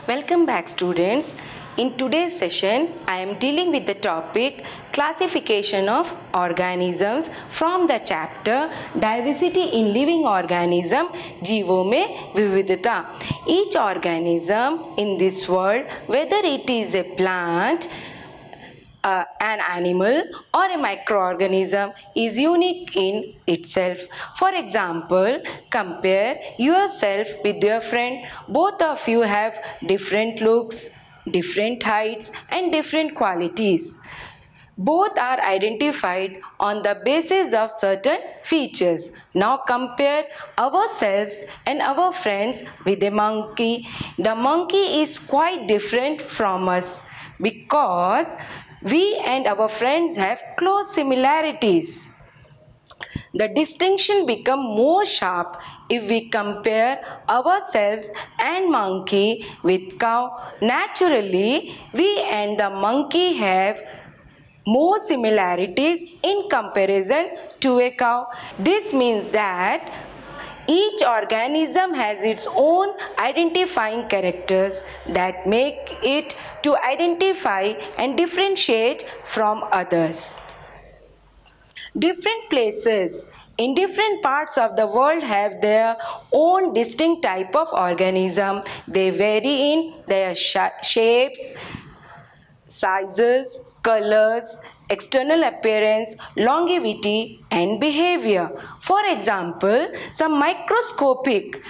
Welcome back, students. In today's session, I am dealing with the topic classification of organisms from the chapter Diversity in Living Organism, जीवों में विविधता. Each organism in this world, whether it is a plant, an animal or a microorganism, is unique in itself. For example, compare yourself with your friend. Both of you have different looks, different heights and different qualities. Both are identified on the basis of certain features. Now compare ourselves and our friends with a monkey. The monkey is quite different from us because we and our friends have close similarities. The distinction becomes more sharp if we compare ourselves and monkey with cow. Naturally, we and the monkey have more similarities in comparison to a cow. This means that each organism has its own identifying characters that make it to identify and differentiate from others. Different places in different parts of the world have their own distinct type of organism. They vary in their shapes, sizes, colors, external appearance, longevity and behavior. For example, some microscopic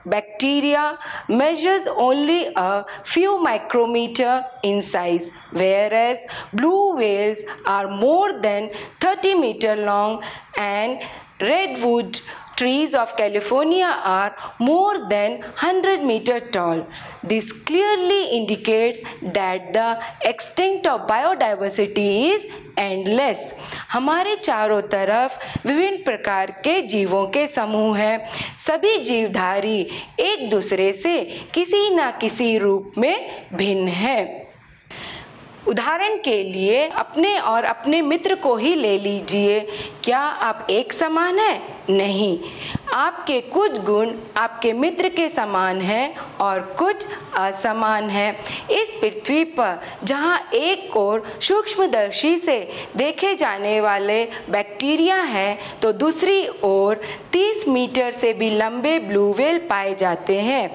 bacteria measures only a few micrometer in size, whereas blue whales are more than 30 meter long and redwood trees of California are more than 100 meter tall. This clearly indicates that the extent of biodiversity is endless. हमारे चारों तरफ विभिन्न प्रकार के जीवों के समूह हैं. सभी जीवधारी एक दूसरे से किसी न किसी रूप में भिन्न हैं. उदाहरण के लिए अपने और अपने मित्र को ही ले लीजिए. क्या आप एक समान हैं? नहीं. आपके कुछ गुण आपके मित्र के समान हैं और कुछ असमान हैं. इस पृथ्वी पर जहां एक ओर सूक्ष्मदर्शी से देखे जाने वाले बैक्टीरिया हैं तो दूसरी ओर 30 मीटर से भी लंबे ब्लू व्हेल पाए जाते हैं.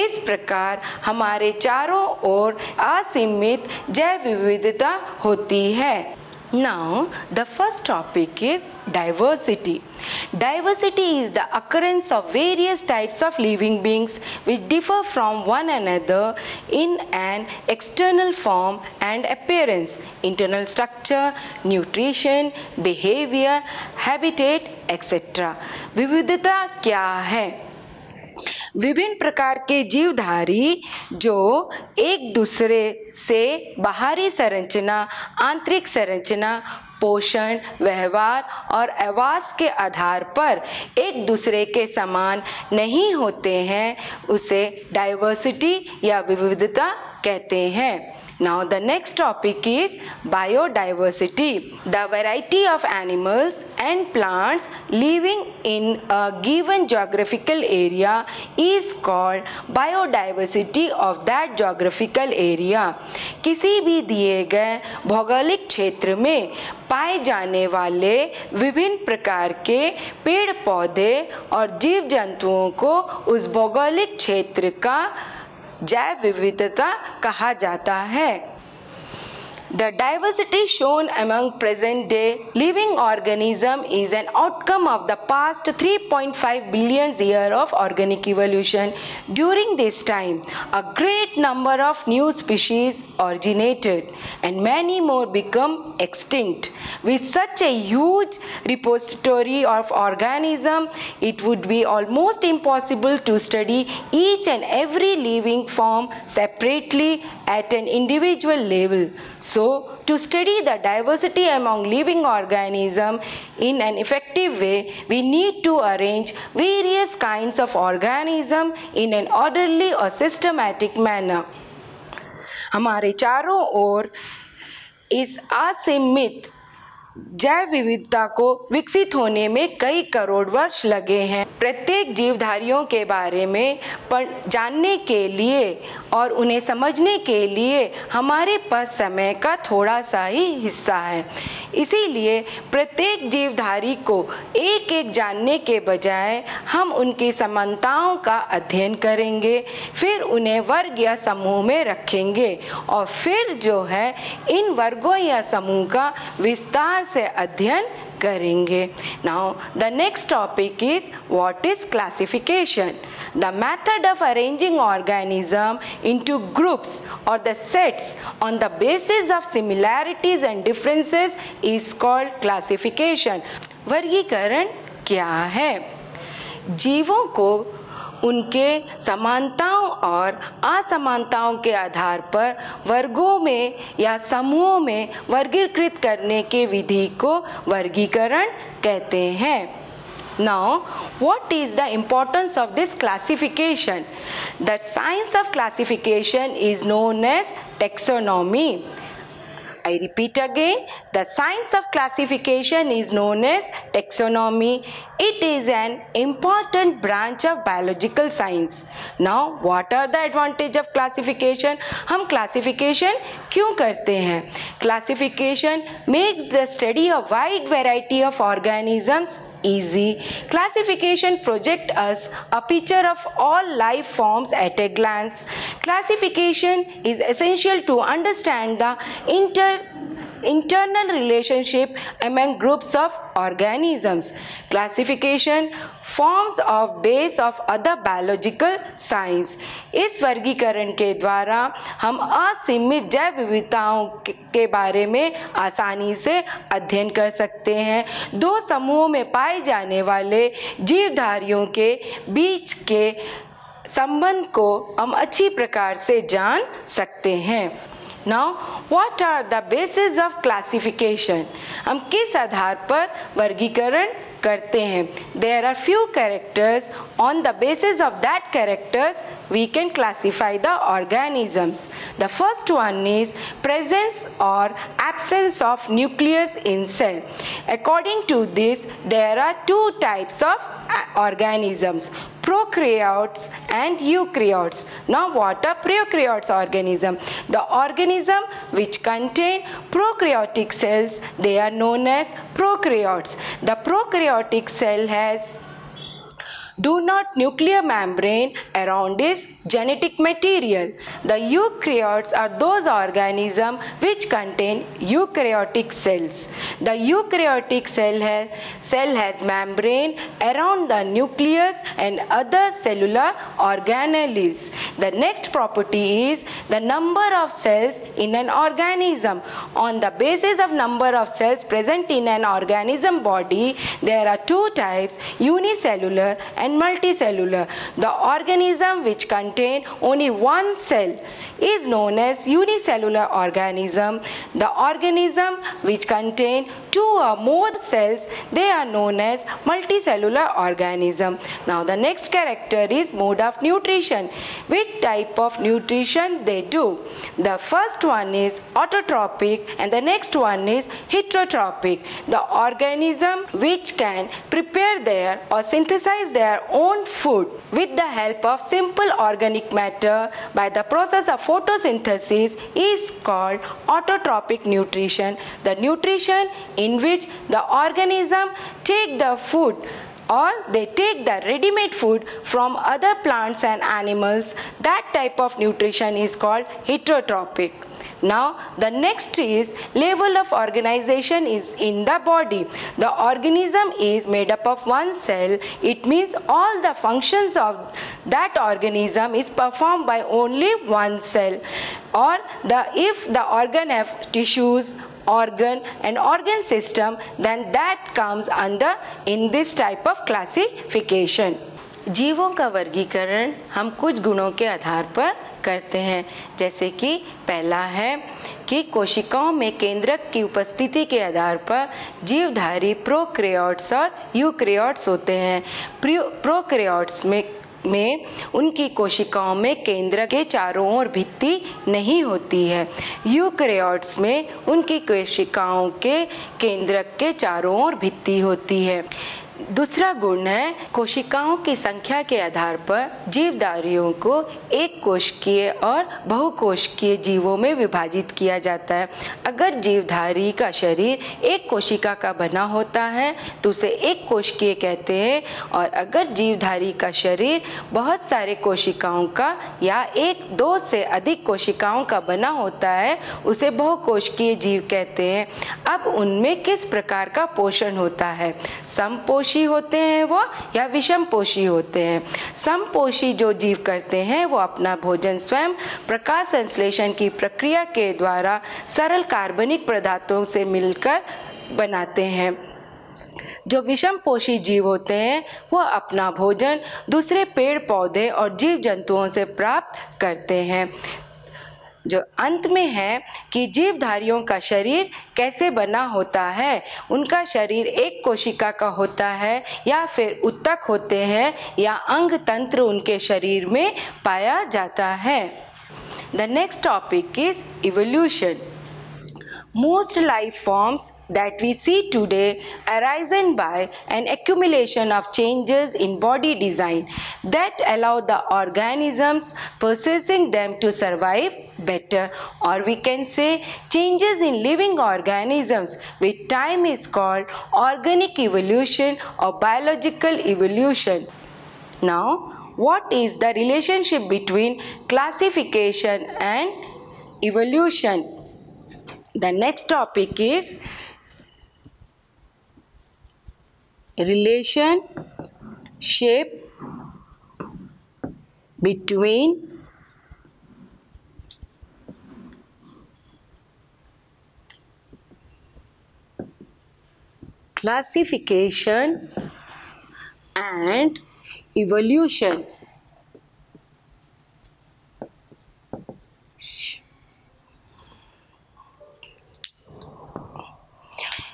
इस प्रकार हमारे चारों ओर असीमित जैव विविधता होती है. Now, the first topic is diversity. Diversity is the occurrence of various types of living beings which differ from one another in an external form and appearance, internal structure, nutrition, behavior, habitat, etc. विविधता क्या है? विभिन्न प्रकार के जीवधारी जो एक दूसरे से बाहरी संरचना, आंतरिक संरचना, पोषण, व्यवहार और आवास के आधार पर एक दूसरे के समान नहीं होते हैं, उसे डाइवर्सिटी या विविधता कहते हैं. Now the next topic is biodiversity. The variety of animals and plants living in a given geographical area is called biodiversity of that geographical area. किसी भी दिए गए भौगोलिक क्षेत्र में पाए जाने वाले विभिन्न प्रकार के पेड़ पौधे और जीव जंतुओं को उस भौगोलिक क्षेत्र का जैव विविधता कहा जाता है. The diversity shown among present-day living organisms is an outcome of the past 3.5 billion years of organic evolution. During this time, a great number of new species originated and many more become extinct. With such a huge repository of organisms, it would be almost impossible to study each and every living form separately at an individual level. So, to study the diversity among living organisms in an effective way, we need to arrange various kinds of organisms in an orderly or systematic manner. हमारे चारों ओर इस असीमित जैव विविधता को विकसित होने में कई करोड़ वर्ष लगे हैं। प्रत्येक जीवधारियों के बारे में जानने के लिए और उन्हें समझने के लिए हमारे पास समय का थोड़ा सा ही हिस्सा है। इसीलिए प्रत्येक जीवधारी को एक एक जानने के बजाय हम उनकी समानताओं का अध्ययन करेंगे, फिर उन्हें वर्ग या समूह में रखेंगे और फिर जो है इन वर्गों या समूह का विस्तार से अध्ययन करेंगे। Now the next topic is what is classification? The method of arranging organism into groups or the sets on the basis of similarities and differences is called classification. वर्गीकरण क्या है? जीवों को उनके समानताओं और असमानताओं के आधार पर वर्गों में या समूहों में वर्गीकृत करने के विधि को वर्गीकरण कहते हैं। Now, what is the importance of this classification? The science of classification is known as taxonomy. I repeat again, the science of classification is known as taxonomy. It is an important branch of biological science. Now, what are the advantage of classification? हम classification क्यों करते हैं? Classification makes the study of wide variety of organisms easy. Classification projects us a picture of all life forms at a glance. Classification is essential to understand the internal relationship among groups of organisms. Classification forms of base of other biological science. इस वर्गीकरण के द्वारा हम असीमित जैव विविधताओं के बारे में आसानी से अध्ययन कर सकते हैं। दो समूहों में पाए जाने वाले जीवधारियों के बीच के संबंध को हम अच्छी प्रकार से जान सकते हैं। Now, what are the bases of classification? हम किस आधार पर वर्गीकरण करते हैं? There are few characters. On the basis of that characters, we can classify the organisms. The first one is presence or absence of nucleus in cell. According to this, there are two types of organisms, prokaryotes and eukaryotes. Now, what are prokaryotes organism? The organism which contain prokaryotic cells, they are known as prokaryotes. The prokaryotic cell has do not nuclear membrane around its genetic material. The eukaryotes are those organisms which contain eukaryotic cells. The eukaryotic cell has membrane around the nucleus and other cellular organelles. The next property is the number of cells in an organism. On the basis of number of cells present in an organism body, there are two types, unicellular and multicellular. The organism which contain only one cell is known as unicellular organism. The organism which contain two or more cells, they are known as multicellular organism. Now the next character is mode of nutrition. Which type of nutrition they do? The first one is autotrophic and the next one is heterotrophic. The organism which can prepare their or synthesize their own food with the help of simple organic matter by the process of photosynthesis is called autotrophic nutrition. The nutrition in which the organism take the food or they take the ready-made food from other plants and animals, that type of nutrition is called heterotrophic. Now the next is level of organization is in the body. The organism is made up of one cell. It means all the functions of that organism is performed by only one cell. Or if the organ have tissues, organ and organ system, then that comes under in this type of classification. जीवों का वर्गीकरण हम कुछ गुणों के आधार पर करते हैं, जैसे कि पहला है कि कोशिकाओं में केंद्रक की उपस्थिति के आधार पर जीवधारी प्रोकैरियोट्स और यूकैरियोट्स होते हैं। प्रोकैरियोट्स में में उनकी कोशिकाओं में केंद्र के चारों ओर भित्ति नहीं होती है। यूकैरियोट्स में उनकी कोशिकाओं के केंद्रक के चारों ओर भित्ति होती है। दूसरा गुण है कोशिकाओं की संख्या के आधार पर जीवधारियों को एक कोशिकीय और बहुकोशिकीय जीवों में विभाजित किया जाता है। अगर जीवधारी का शरीर एक कोशिका का बना होता है तो उसे एक कोशिकीय कहते हैं, और अगर जीवधारी का शरीर बहुत सारे कोशिकाओं का या एक दो से अधिक कोशिकाओं का बना होता है उसे बहुकोशिकीय जीव कहते हैं। अब उनमें किस प्रकार का पोषण होता है? समपोषी होते हैं वो या विषमपोषी होते हैं? समपोषी जो जीव करते हैं वो अपना भोजन स्वयं प्रकाश संश्लेषण की प्रक्रिया के द्वारा सरल कार्बनिक पदार्थों से मिलकर बनाते हैं। जो विषमपोषी जीव होते हैं वो अपना भोजन दूसरे पेड़ पौधे और जीव जंतुओं से प्राप्त करते हैं। जो अंत में है कि जीवधारियों का शरीर कैसे बना होता है। उनका शरीर एक कोशिका का होता है या फिर उत्तक होते हैं या अंग तंत्र उनके शरीर में पाया जाता है। The next topic is evolution. Most life forms that we see today arisen by an accumulation of changes in body design that allow the organisms possessing them to survive better, or we can say changes in living organisms with time is called organic evolution or biological evolution. Now, what is the relationship between classification and evolution? The next topic is relationship between classification and evolution.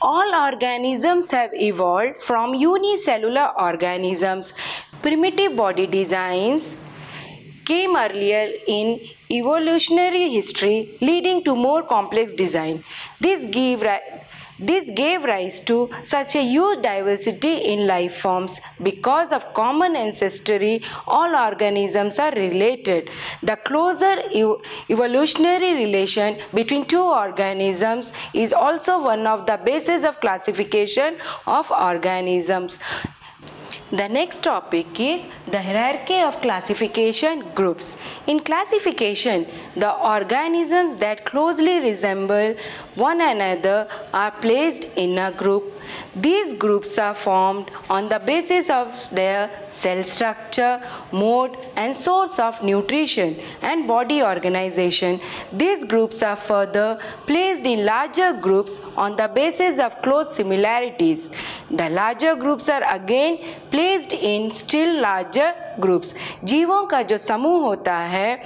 All organisms have evolved from unicellular organisms. Primitive body designs came earlier in evolutionary history, leading to more complex design. This gave rise to such a huge diversity in life forms. Because of common ancestry, all organisms are related. The closer evolutionary relation between two organisms is also one of the bases of classification of organisms. The next topic is the hierarchy of classification groups. In classification, the organisms that closely resemble one another are placed in a group. These groups are formed on the basis of their cell structure, mode, and source of nutrition and body organization. These groups are further placed in larger groups on the basis of close similarities. The larger groups are again placed in still larger groups. जीवों का जो समूह होता है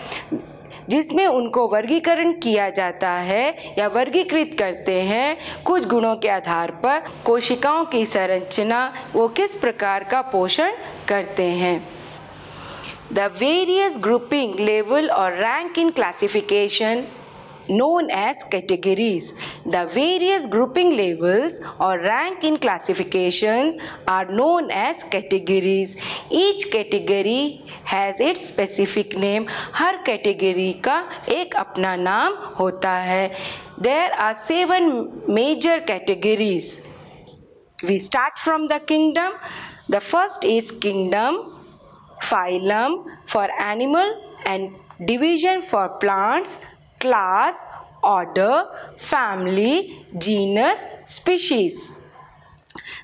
जिसमें उनको वर्गीकरण किया जाता है या वर्गीकृत करते हैं कुछ गुणों के आधार पर, कोशिकाओं की संरचना वो किस प्रकार का पोषण करते हैं। The various grouping, level or rank in classification known as categories. The various grouping levels or rank in classification are known as categories. Each category has its specific name. Her category का एक अपना नाम होता है. There are 7 major categories. We start from the kingdom. The first is kingdom, phylum for animal and division for plants, class, order, family, genus, species.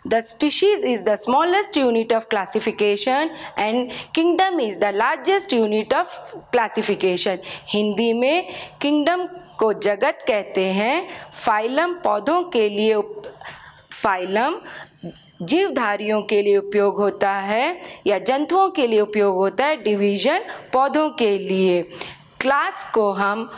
The species is the smallest unit of classification and kingdom is the largest unit of classification. Hindi में kingdom को जगत कहते हैं, phylum पौधों के लिए phylum जीवधारियों के लिए उपयोग होता है या जंतुओं के लिए उपयोग होता है, डिवीजन पौधों के लिए। क्लास को हम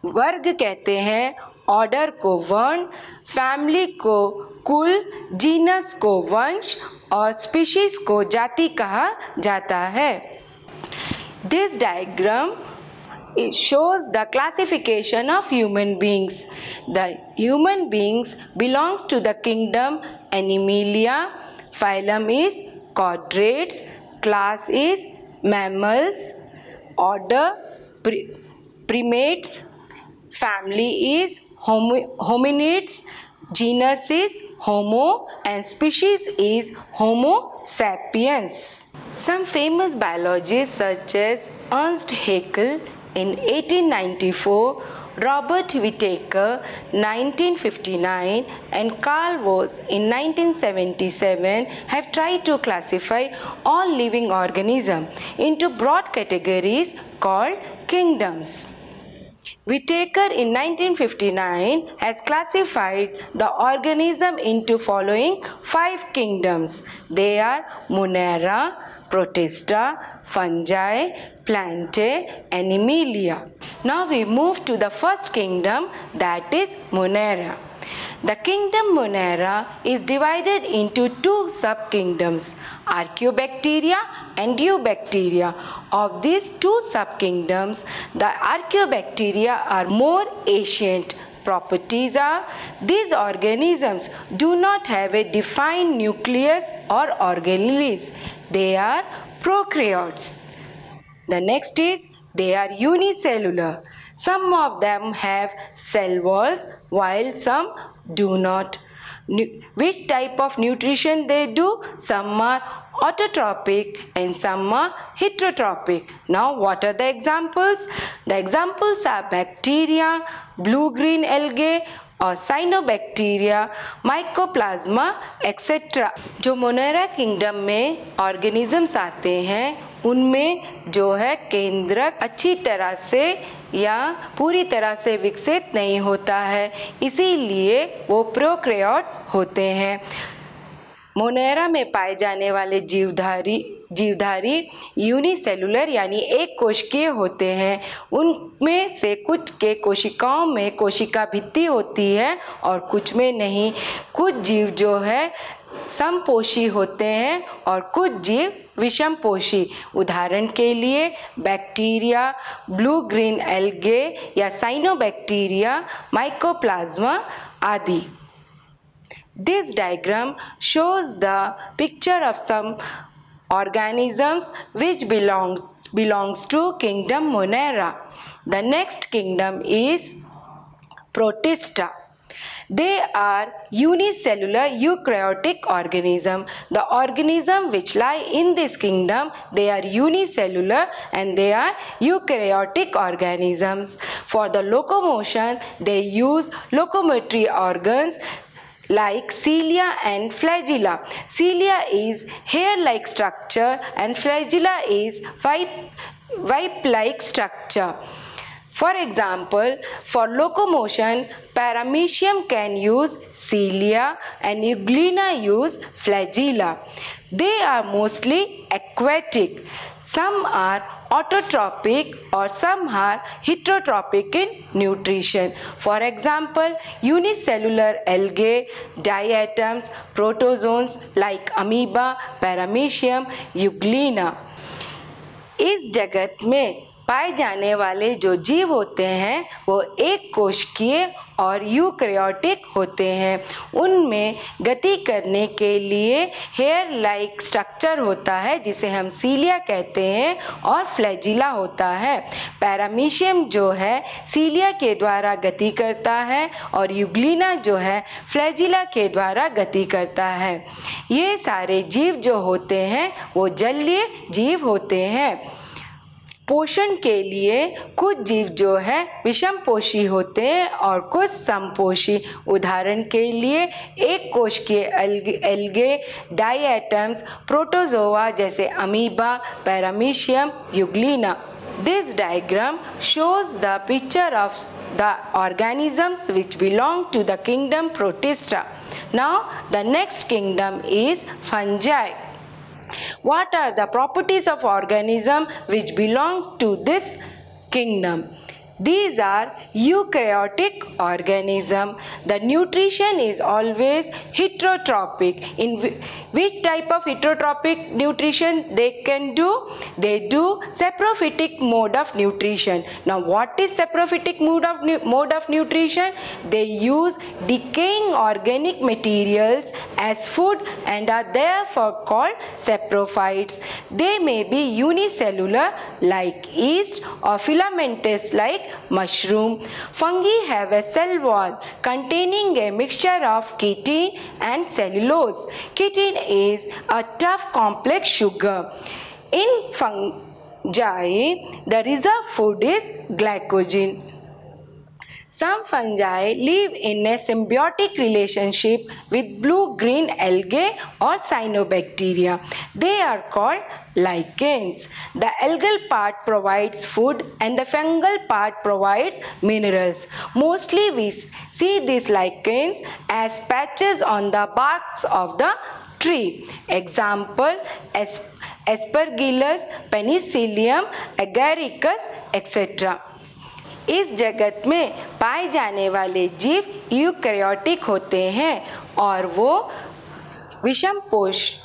वर्ग कहते हैं, ऑर्डर को वर्ण, फैमिली को कुल, जीनस को वंश और स्पीशीज को जाति कहा जाता है। This diagram it shows the classification of human beings. The human beings belongs to the kingdom Animalia. Phylum is chordates. Class is mammals. Order primates. Family is hominids. Genus is Homo and species is Homo sapiens. Some famous biologists such as Ernst Haeckel in 1894, Robert Whittaker 1959 and Carl Woese in 1977 have tried to classify all living organisms into broad categories called kingdoms. Whittaker in 1959 has classified the organism into following 5 kingdoms. They are Monera, Protista, Fungi, Plantae, Animalia. Now we move to the first kingdom, that is Monera. The kingdom Monera is divided into 2 subkingdoms, Archaeobacteria and Eubacteria. Of these 2 subkingdoms, the Archaeobacteria are more ancient. Properties are, these organisms do not have a defined nucleus or organelles. They are prokaryotes. The next is, they are unicellular. Some of them have cell walls while some do not. Which type of nutrition they do? Some are autotrophic and some are heterotrophic. Now what are the examples? The examples are bacteria, blue-green algae और cyanobacteria, mycoplasma etcetera. जो Monera kingdom में organisms आते हैं उनमें जो है केंद्रक अच्छी तरह से या पूरी तरह से विकसित नहीं होता है, इसीलिए वो प्रोकैरियोट्स होते हैं. मोनेरा में पाए जाने वाले जीवधारी यूनिसेलुलर यानी एक कोशिकीय होते हैं. उनमें से कुछ के कोशिकाओं में कोशिका भित्ति होती है और कुछ में नहीं. कुछ जीव जो है समपोषी होते हैं और कुछ जीव विषमपोषी. उदाहरण के लिए बैक्टीरिया, ब्लू ग्रीन एल्गे या साइनोबैक्टीरिया, माइकोप्लाज्मा आदि. This diagram shows the picture of some organisms which belongs to kingdom Monera. The next kingdom is Protista. They are unicellular eukaryotic organism. The organism which lie in this kingdom, they are unicellular and they are eukaryotic organisms. For the locomotion, they use locomotory organs like cilia and flagella. Cilia is hair-like structure and flagella is whip-like structure. For example, for locomotion, Paramecium can use cilia and Euglena use flagella. They are mostly aquatic. Some are autotrophic or some are heterotrophic in nutrition. For example, unicellular algae, diatoms, protozoans like amoeba, Paramecium, Euglena. इस जगत में पाए जाने वाले जो जीव होते हैं वो एक कोशिकीय और यूकैरियोटिक होते हैं. उनमें गति करने के लिए हेयर लाइक स्ट्रक्चर होता है जिसे हम सीलिया कहते हैं और फ्लैजिला होता है. पैरामीशियम जो है सीलिया के द्वारा गति करता है और यूग्लिना जो है फ्लैजिला के द्वारा गति करता है. ये सारे जीव जो होते हैं वो जलीय जीव होते हैं. पोषण के लिए कुछ जीव जो है विषमपोषी होते हैं और कुछ समपोषी. उदाहरण के लिए एक कोशिकीय एल्गे, डाइएटम्स, प्रोटोजोआ जैसे amoeba, paramecium, Euglena. This diagram shows the picture of the organisms which belong to the kingdom Protista. Now the next kingdom is fungi. What are the properties of organism which belong to this kingdom? These are eukaryotic organisms. The nutrition is always heterotropic. In which type of heterotropic nutrition they can do? They do saprophytic mode of nutrition. Now what is saprophytic mode of nutrition? They use decaying organic materials as food and are therefore called saprophytes. They may be unicellular like yeast or filamentous like mushroom. Fungi have a cell wall containing a mixture of chitin and cellulose. Chitin is a tough complex sugar. In fungi, the reserve food is glycogen. Some fungi live in a symbiotic relationship with blue-green algae or cyanobacteria. They are called lichens. The algal part provides food and the fungal part provides minerals. Mostly we see these lichens as patches on the barks of the tree. Example, Aspergillus, Penicillium, Agaricus, etc. इस जगत में पाए जाने वाले जीव eukaryotic होते हैं और वो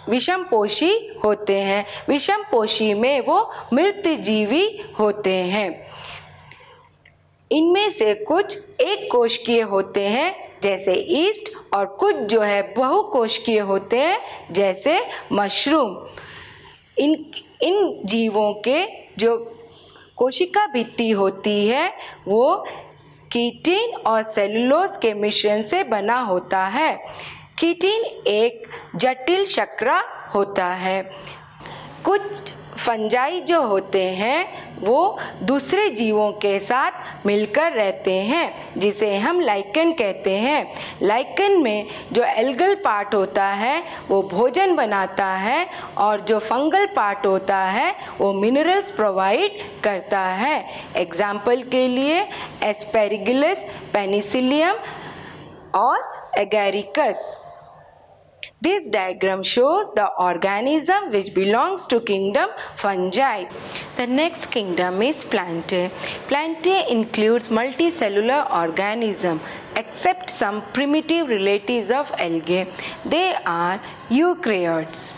विषमपोषी होते हैं। विषमपोषी में वो मृतजीवी होते हैं। इनमें से कुछ एक कोशिकीय होते हैं जैसे ईस्ट और कुछ जो है बहुकोशिकीय होते हैं जैसे मशरूम। इन जीवों के जो कोशिका भित्ति होती है वो किटिन और सेलुलोज के मिश्रण से बना होता है। किटिन एक जटिल शर्करा होता है। कुछ फंजाई जो होते हैं वो दूसरे जीवों के साथ मिलकर रहते हैं जिसे हम लाइकन कहते हैं। लाइकन में जो एल्गल पार्ट होता है वो भोजन बनाता है और जो फंगल पार्ट होता है वो मिनरल्स प्रोवाइड करता है। एग्जाम्पल के लिए एस्पेरिगिलस, पेनिसिलियम और एगैरिकस। This diagram shows the organism which belongs to kingdom fungi. The next kingdom is Plantae. Plantae includes multicellular organisms except some primitive relatives of algae. They are eukaryotes.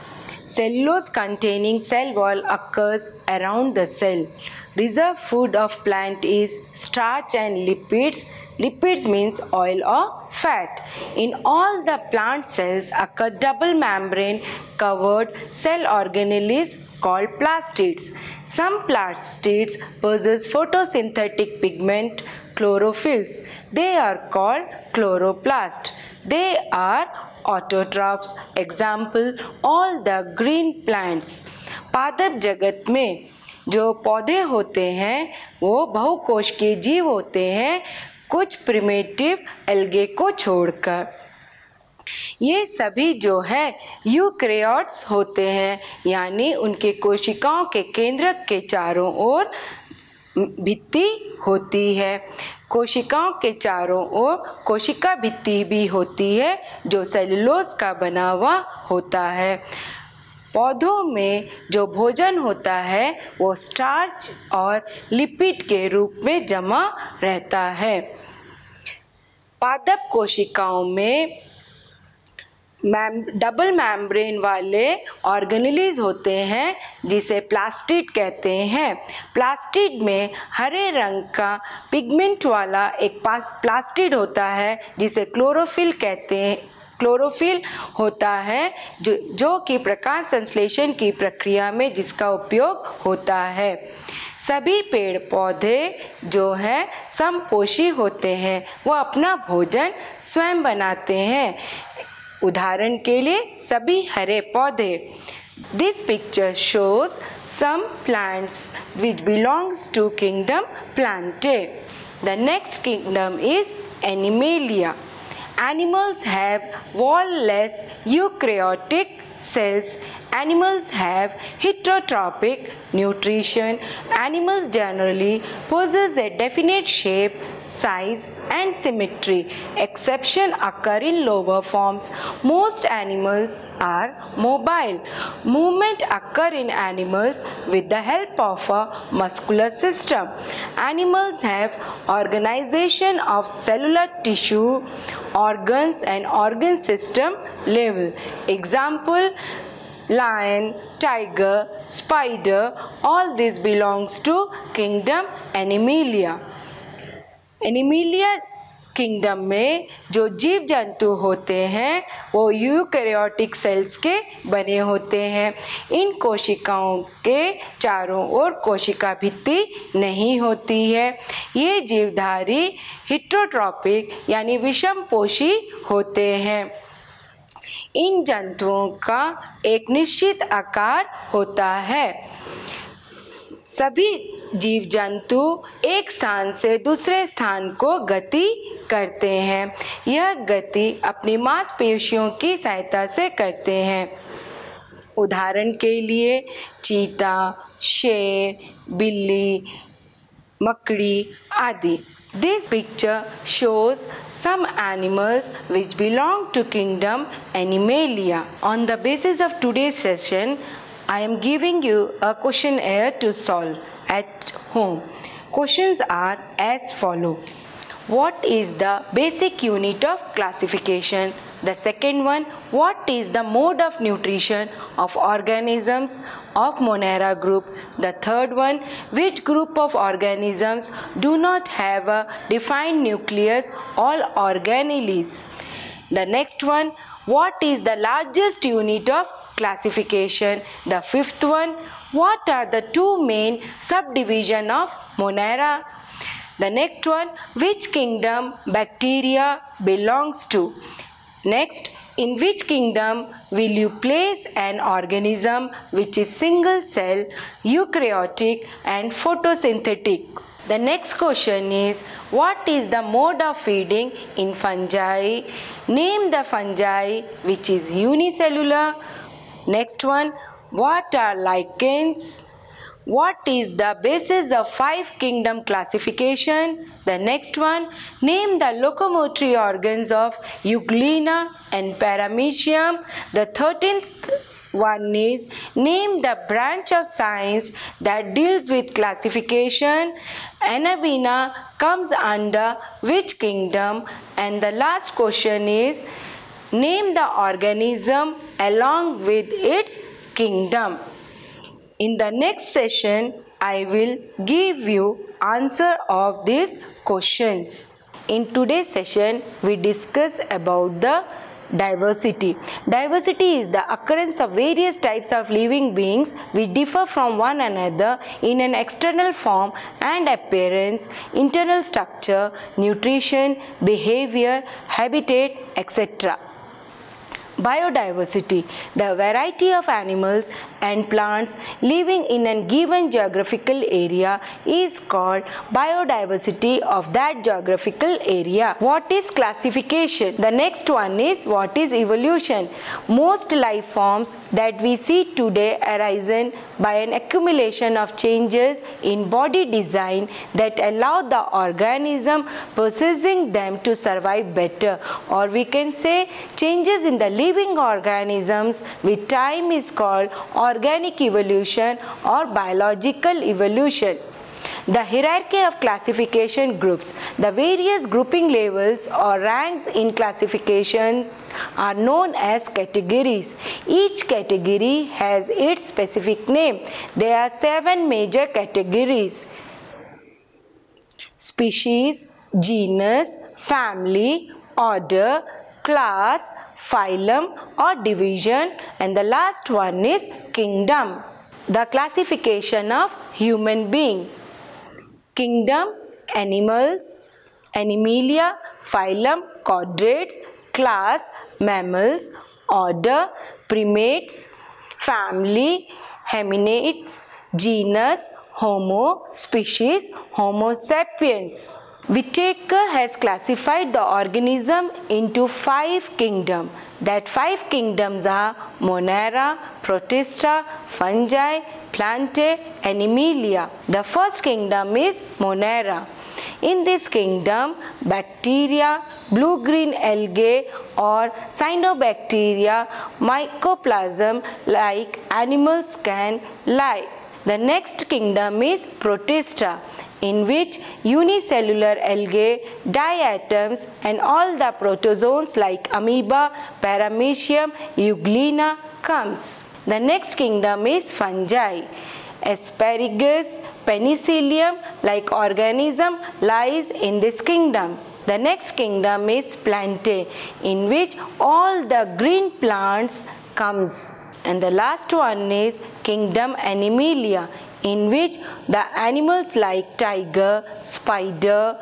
Cellulose containing cell wall occurs around the cell. Reserve food of plant is starch and lipids. Lipids means oil or fat. In all the plant cells occur double membrane covered cell organelles called plastids. Some plastids possess photosynthetic pigment chlorophylls. They are called chloroplasts. They are autotrophs. Example, all the green plants. पादप जगत में जो पौधे होते हैं वो बहुकोशिकीय जीव होते हैं कुछ प्रिमिटिव एल्गे को छोड़कर। ये सभी जो है यूकैरियोट्स होते हैं यानी उनके कोशिकाओं के केंद्रक के चारों ओर भित्ति होती है। कोशिकाओं के चारों ओर कोशिका भित्ति भी होती है जो सेलुलोज का बना हुआ होता है। पौधों में जो भोजन होता है वो स्टार्च और लिपिड के रूप में जमा रहता है। पादप कोशिकाओं में डबल मेम्ब्रेन वाले ऑर्गेनेल्स होते हैं जिसे प्लास्टिड कहते हैं। प्लास्टिड में हरे रंग का पिगमेंट वाला एक प्लास्टिड होता है जिसे क्लोरोफिल कहते हैं। क्लोरोफिल होता है जो कि प्रकाश संश्लेषण की प्रक्रिया में जिसका उपयोग होता है। सभी पेड़ पौधे जो है समपोषी होते हैं, वो अपना भोजन स्वयं बनाते हैं। उदाहरण के लिए सभी हरे पौधे। This picture shows some plants which belongs to kingdom Plantae. The next kingdom is Animalia. Animals have wall-less eukaryotic cells. Animals have heterotrophic nutrition. Animals generally possess a definite shape, size and symmetry. Exceptions occur in lower forms. Most animals are mobile. Movement occurs in animals with the help of a muscular system. Animals have organization of cellular tissue, organs and organ system level. Example, lion, tiger, spider, all this belongs to kingdom Animalia. Animalia kingdom में जो जीव जंतु होते हैं वो eukaryotic cells के बने होते हैं। इन कोशिकाओं के चारों ओर कोशिका भित्ति नहीं होती है। ये जीवधारी हेटेरोट्रॉपिक यानी विषमपोषी होते हैं। इन जंतुओं का एक निश्चित आकार होता है। सभी जीव जंतु एक स्थान से दूसरे स्थान को गति करते हैं। यह गति अपनी मांसपेशियों की सहायता से करते हैं। उदाहरण के लिए चीता, शेर, बिल्ली, मकड़ी आदि। This picture shows some animals which belong to kingdom Animalia. On the basis of today's session, I am giving you a questionnaire to solve at home. Questions are as follow. What is the basic unit of classification? The second one, what is the mode of nutrition of organisms of Monera group? The third one, which group of organisms do not have a defined nucleus, all organelles? The next one, what is the largest unit of classification? The fifth one, what are the two main subdivisions of Monera? The next one, which kingdom bacteria belongs to? Next, in which kingdom will you place an organism which is single cell, eukaryotic and photosynthetic? The next question is, what is the mode of feeding in fungi? Name the fungi which is unicellular. Next one, what are lichens? What is the basis of 5 kingdom classification? The next one, name the locomotory organs of Euglena and Paramecium. The 13th one is, name the branch of science that deals with classification. Anabaena comes under which kingdom? And the last question is, name the organism along with its kingdom. In the next session, I will give you answer of these questions. In today's session, we discuss about the diversity. Diversity is the occurrence of various types of living beings which differ from one another in an external form and appearance, internal structure, nutrition, behavior, habitat, etc. Biodiversity, the variety of animals and plants living in a given geographical area is called biodiversity of that geographical area. What is classification? The next one is, what is evolution? Most life forms that we see today arisen by an accumulation of changes in body design that allow the organism possessing them to survive better, or we can say changes in the living organisms with time is called organic evolution or biological evolution. The hierarchy of classification groups. The various grouping levels or ranks in classification are known as categories. Each category has its specific name. There are 7 major categories: species, genus, family, order, class, phylum or division, and the last one is kingdom. The classification of human being. Kingdom, animals, Animalia, phylum, chordates, class, mammals, order, primates, family, Homininates, genus, Homo, species, Homo sapiens. Whitaker has classified the organism into 5 kingdoms. That 5 kingdoms are Monera, Protista, Fungi, Plantae, Animalia. The first kingdom is Monera. In this kingdom, bacteria, blue-green algae or cyanobacteria, mycoplasm like animals can live. The next kingdom is Protista, in which unicellular algae, diatoms and all the protozoans like amoeba, paramecium, euglena comes. The next kingdom is fungi. Asparagus, penicillium like organism lies in this kingdom. The next kingdom is Plantae, in which all the green plants comes. And the last one is kingdom Animalia, in which the animals like tiger, spider,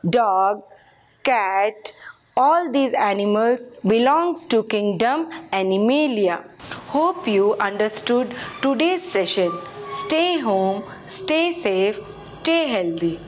dog, cat, all these animals belongs to kingdom Animalia. Hope you understood today's session. Stay home, stay safe, stay healthy.